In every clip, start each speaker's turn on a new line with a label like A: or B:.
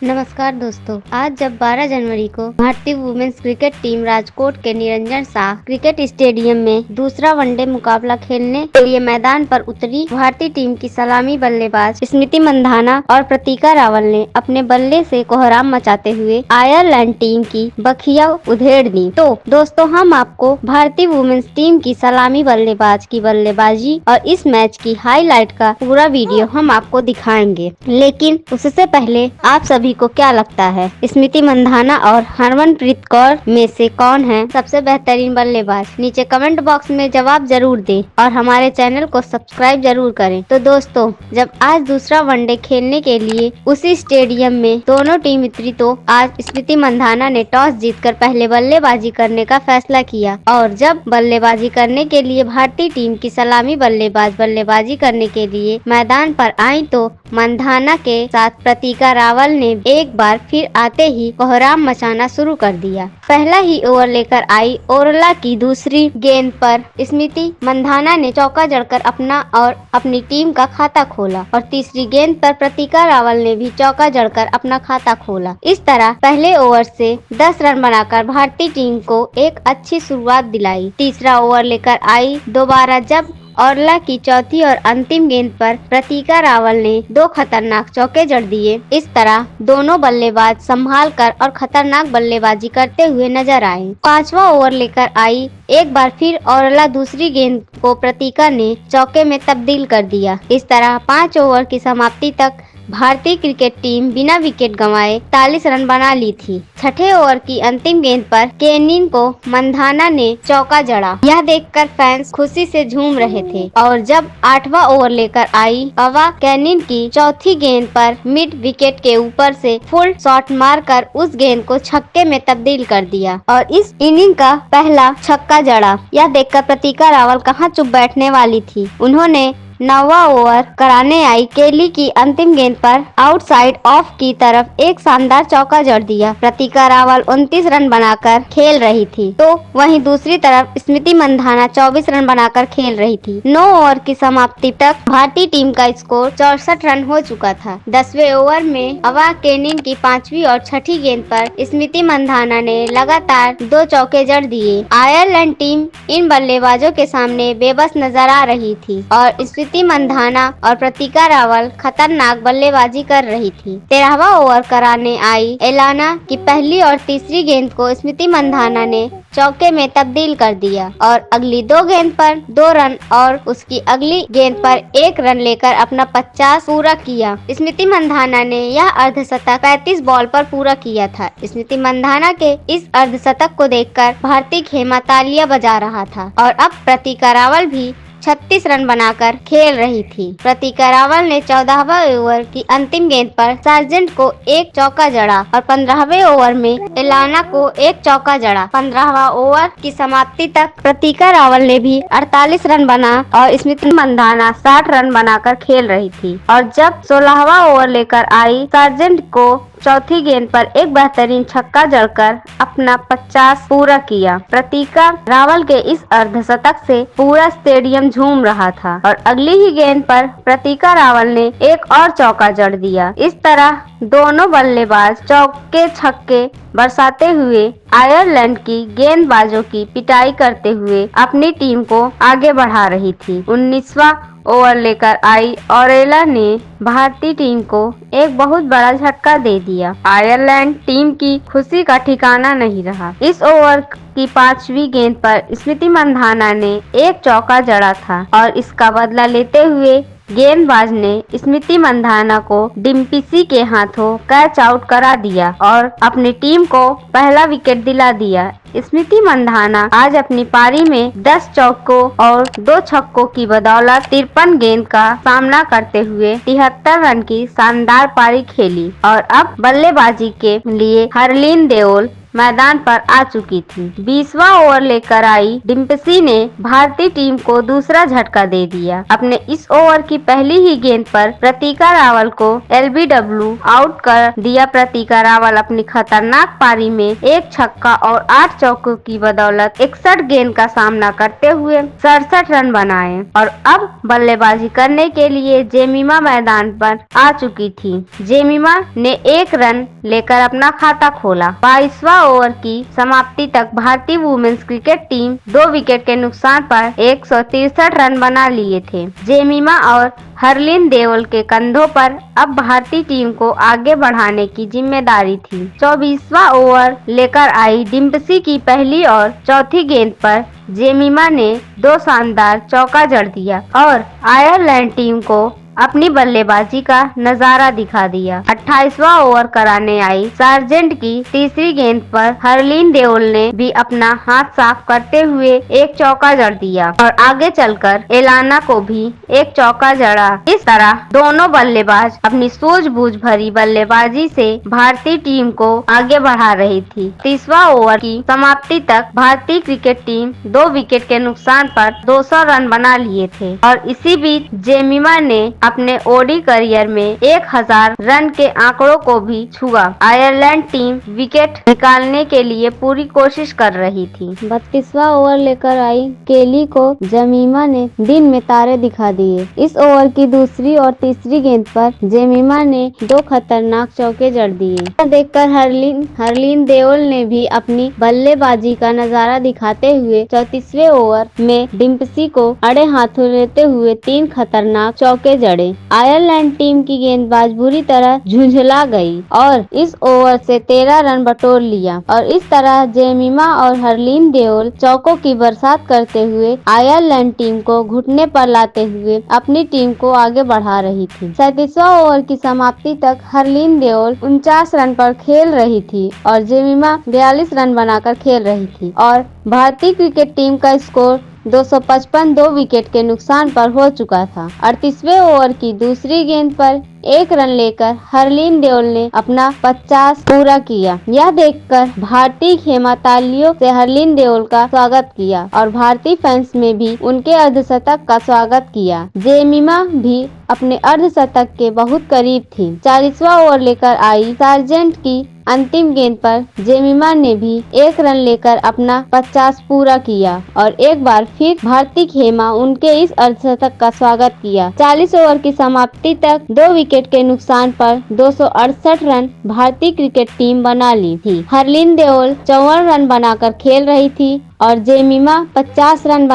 A: नमस्कार दोस्तों, आज जब 12 जनवरी को भारतीय वुमेन्स क्रिकेट टीम राजकोट के निरंजन शाह क्रिकेट स्टेडियम में दूसरा वनडे मुकाबला खेलने के लिए मैदान पर उतरी, भारतीय टीम की सलामी बल्लेबाज स्मृति मंधाना और प्रतीका रावल ने अपने बल्ले से कोहराम मचाते हुए आयरलैंड टीम की बखिया उधेड़ दी। तो दोस्तों, हम आपको भारतीय वुमेन्स टीम की सलामी बल्लेबाज की बल्लेबाजी और इस मैच की हाईलाइट का पूरा वीडियो हम आपको दिखाएंगे। लेकिन उससे पहले आप सभी को क्या लगता है, स्मृति मंधाना और हरमनप्रीत कौर में से कौन है सबसे बेहतरीन बल्लेबाज? नीचे कमेंट बॉक्स में जवाब जरूर दें और हमारे चैनल को सब्सक्राइब जरूर करें। तो दोस्तों, जब आज दूसरा वनडे खेलने के लिए उसी स्टेडियम में दोनों टीम उतरी तो आज स्मृति मंधाना ने टॉस जीतकर पहले बल्लेबाजी करने का फैसला किया और जब बल्लेबाजी करने के लिए भारतीय टीम की सलामी बल्लेबाज बल्लेबाजी करने के लिए मैदान पर आई तो मंधाना के साथ प्रतीका रावल ने एक बार फिर आते ही कोहराम मचाना शुरू कर दिया। पहला ही ओवर लेकर आई ओरला की दूसरी गेंद पर स्मृति मंधाना ने चौका जड़कर अपना और अपनी टीम का खाता खोला और तीसरी गेंद पर प्रतीका रावल ने भी चौका जड़कर अपना खाता खोला। इस तरह पहले ओवर से 10 रन बनाकर भारतीय टीम को एक अच्छी शुरुआत दिलाई। तीसरा ओवर लेकर आई दोबारा जब ओरला की चौथी और अंतिम गेंद पर प्रतीका रावल ने 2 खतरनाक चौके जड़ दिए। इस तरह दोनों बल्लेबाज संभाल कर और खतरनाक बल्लेबाजी करते हुए नजर आए। 5वां ओवर लेकर आई एक बार फिर ओरला दूसरी गेंद को प्रतीका ने चौके में तब्दील कर दिया। इस तरह 5 ओवर की समाप्ति तक भारतीय क्रिकेट टीम बिना विकेट गंवाए 41 रन बना ली थी। छठे ओवर की अंतिम गेंद पर केनिन को मंधाना ने चौका जड़ा। यह देखकर फैंस खुशी से झूम रहे थे और जब 8वां ओवर लेकर आई अवा केनिन की चौथी गेंद पर मिड विकेट के ऊपर से फुल शॉट मारकर उस गेंद को छक्के में तब्दील कर दिया और इस इनिंग का पहला छक्का जड़ा। यह देखकर प्रतीका रावल कहां चुप बैठने वाली थी। उन्होंने 9वां ओवर कराने आई केली की अंतिम गेंद पर आउटसाइड ऑफ की तरफ एक शानदार चौका जड़ दिया। प्रतीका रावल 29 रन बनाकर खेल रही थी तो वहीं दूसरी तरफ स्मृति मंधाना 24 रन बनाकर खेल रही थी। 9 ओवर की समाप्ति तक भारतीय टीम का स्कोर 64 रन हो चुका था। 10वें ओवर में अवा केनिन की 5वीं और 6ठी गेंद पर स्मृति मंधाना ने लगातार 2 चौके जड़ दिए। आयरलैंड टीम इन बल्लेबाजों के सामने बेबस नजर आ रही थी और स्मृति मंधाना और प्रतीका रावल खतरनाक बल्लेबाजी कर रही थी। 13वां ओवर कराने आई एलाना की पहली और तीसरी गेंद को स्मृति मंधाना ने चौके में तब्दील कर दिया और अगली 2 गेंद पर 2 रन और उसकी अगली गेंद पर 1 रन लेकर अपना 50 पूरा किया। स्मृति मंधाना ने यह अर्धशतक 35 बॉल पर पूरा किया था। स्मृति मंधाना के इस अर्धशतक को देखकर भारतीय खेमा तालियां बजा रहा था और अब प्रतीका रावल भी 36 रन बनाकर खेल रही थी। प्रतीका रावल ने 14वें ओवर की अंतिम गेंद पर सार्जेंट को एक चौका जड़ा और 15वें ओवर में एलाना को एक चौका जड़ा। 15वां ओवर की समाप्ति तक प्रतीका रावल ने भी 48 रन बना और स्मृति मंधाना 60 रन बनाकर खेल रही थी और जब 16वां ओवर लेकर आई सार्जेंट को चौथी गेंद पर एक बेहतरीन छक्का जड़कर अपना 50 पूरा किया। प्रतीका रावल के इस अर्धशतक से पूरा स्टेडियम झूम रहा था और अगली ही गेंद पर प्रतीका रावल ने एक और चौका जड़ दिया। इस तरह दोनों बल्लेबाज चौके छक्के बरसाते हुए आयरलैंड की गेंदबाजों की पिटाई करते हुए अपनी टीम को आगे बढ़ा रही थी। 19वां ओवर लेकर आई ओरेला ने भारतीय टीम को एक बहुत बड़ा झटका दे दिया। आयरलैंड टीम की खुशी का ठिकाना नहीं रहा। इस ओवर की 5वीं गेंद पर स्मृति मंधाना ने एक चौका जड़ा था और इसका बदला लेते हुए गेंदबाज ने स्मृति मंधाना को डिम्पीसी के हाथों कैच आउट करा दिया और अपनी टीम को पहला विकेट दिला दिया। स्मृति मंधाना आज अपनी पारी में 10 चौकों और 2 छक्कों की बदौलत 53 गेंद का सामना करते हुए 73 रन की शानदार पारी खेली और अब बल्लेबाजी के लिए हरलीन देओल मैदान पर आ चुकी थी। 20वां ओवर लेकर आई डिम्पसी ने भारतीय टीम को दूसरा झटका दे दिया। अपने इस ओवर की पहली ही गेंद पर प्रतीका रावल को एलबीडब्ल्यू आउट कर दिया। प्रतीका रावल अपनी खतरनाक पारी में एक छक्का और 8 चौकों की बदौलत 61 गेंद का सामना करते हुए 67 रन बनाए और अब बल्लेबाजी करने के लिए जेमिमा मैदान पर आ चुकी थी। जेमिमा ने 1 रन लेकर अपना खाता खोला। 22वां ओवर की समाप्ति तक भारतीय वुमेन्स क्रिकेट टीम 2 विकेट के नुकसान पर 163 रन बना लिए थे। जेमिमा और हरलीन देओल के कंधों पर अब भारतीय टीम को आगे बढ़ाने की जिम्मेदारी थी। 24वां ओवर लेकर आई डिम्पसी की पहली और चौथी गेंद पर जेमिमा ने 2 शानदार चौका जड़ दिया और आयरलैंड टीम को अपनी बल्लेबाजी का नजारा दिखा दिया। 28वां ओवर कराने आई सार्जेंट की तीसरी गेंद पर हरलीन देओल ने भी अपना हाथ साफ करते हुए एक चौका जड़ दिया और आगे चलकर एलाना को भी एक चौका जड़ा। इस तरह दोनों बल्लेबाज अपनी सूझबूझ भरी बल्लेबाजी से भारतीय टीम को आगे बढ़ा रही थी। 30वां ओवर की समाप्ति तक भारतीय क्रिकेट टीम 2 विकेट के नुकसान पर 200 रन बना लिए थे और इसी बीच जेमिमा ने अपने ओडी करियर में 1000 रन के आंकड़ों को भी छुआ। आयरलैंड टीम विकेट निकालने के लिए पूरी कोशिश कर रही थी। 32वां ओवर लेकर आई केली को जेमिमा ने दिन में तारे दिखा दिए। इस ओवर की दूसरी और तीसरी गेंद पर जेमिमा ने 2 खतरनाक चौके जड़ दिए। देखकर हरलीन देओल ने भी अपनी बल्लेबाजी का नजारा दिखाते हुए 34वें ओवर में डिम्पसी को अड़े हाथों लेते हुए 3 खतरनाक चौके जड़े। आयरलैंड टीम की गेंदबाज बुरी तरह झुंझला गई और इस ओवर से 13 रन बटोर लिया और इस तरह जेमिमा और हरलीन देओल चौकों की बरसात करते हुए आयरलैंड टीम को घुटने पर लाते हुए अपनी टीम को आगे बढ़ा रही थी। 37वां ओवर की समाप्ति तक हरलीन देओल 49 रन पर खेल रही थी और जेमिमा 42 रन बनाकर खेल रही थी और भारतीय क्रिकेट टीम का स्कोर 255 2 विकेट के नुकसान पर हो चुका था। 38वें ओवर की दूसरी गेंद पर 1 रन लेकर हरलीन देओल ने अपना 50 पूरा किया। यह देखकर भारतीय खेमा तालियों से हरलीन देओल का स्वागत किया और भारतीय फैंस में भी उनके अर्धशतक का स्वागत किया। जेमिमा भी अपने अर्धशतक के बहुत करीब थी। 40वां ओवर लेकर आई सार्जेंट की अंतिम गेंद पर जेमिमा ने भी 1 रन लेकर अपना 50 पूरा किया और एक बार फिर भारतीय खेमा उनके इस अर्धशतक का स्वागत किया। 40 ओवर की समाप्ति तक 2 विकेट के नुकसान पर 268 रन भारतीय क्रिकेट टीम बना ली थी। हरलीन देओल 54 रन बनाकर खेल रही थी और जेमिमा 50 रन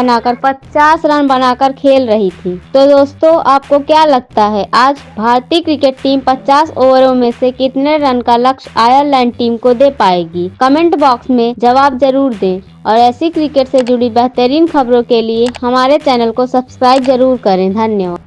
A: बनाकर खेल रही थी। तो दोस्तों, आपको क्या लगता है आज भारतीय क्रिकेट टीम 50 ओवरों में से कितने रन का लक्ष्य आयरलैंड टीम को दे पाएगी? कमेंट बॉक्स में जवाब जरूर दें और ऐसी क्रिकेट से जुड़ी बेहतरीन खबरों के लिए हमारे चैनल को सब्सक्राइब जरूर करें। धन्यवाद।